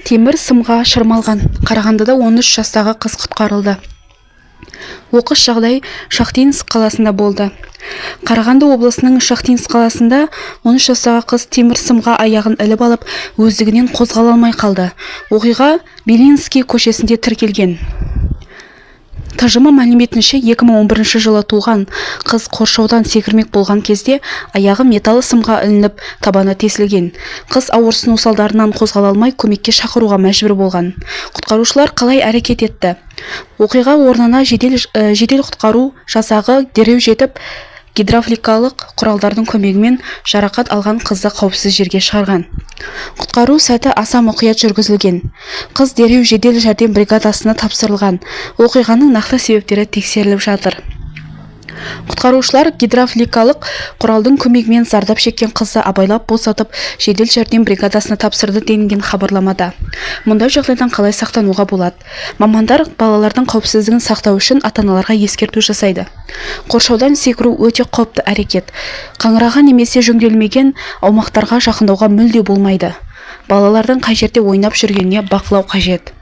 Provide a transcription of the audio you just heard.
темір сымға шырмалған. Қарағандыда 13 жастағы қыз құтқарылды. Оқыс жағдай Шахтинск қаласында болды. Қарағанды облысының Шахтинск қаласында 13 жастағы қыз темір сымға аяғын іліп алып, өздігінен қозғала алмай қалды. Оқиға Белинский көшесінде тіркелген. ТЖМ мәліметінше 2011 жылы туған қыз қоршаудан секірмек болған кезде аяғы металл сымға ілініп, табаны тесілген. Қыз ауырсыну салдарынан қозғала алмай көмекке шақыруға мәжбүр болған. Құтқарушылар қалай әрекет етті? Оқиға орнына жедел құтқару жасағы дереу жетіп, гидравликалық құралдардың көмегімен жарақат алған қызды қауіпсіз жерге шығарған. Құтқару сәті аса мұқият жүргізілген. Қыз дереу жедел жәрдем бригадасына тапсырылған. Оқиғаның нақты себептері тексеріліп жатыр. Құтқарушылар гидравликалық құралдың көмегімен зардап шеккен қызды абайлап босатып, жедел жәрдем бригадасына тапсырды делінген хабарламада. Мұндай жағдайдан қалай сақтануға болады? Мамандар балалардың қауіпсіздігін сақтау үшін ата-аналарға ескерту жасайды. Қоршаудан секіру өте қауіпті әрекет. Қаңыраған немесе жөнделмеген аумақтарға жақындауға мүлде болмайды. Балалардың қай жерде ойнап жүргеніне бақылау қажет.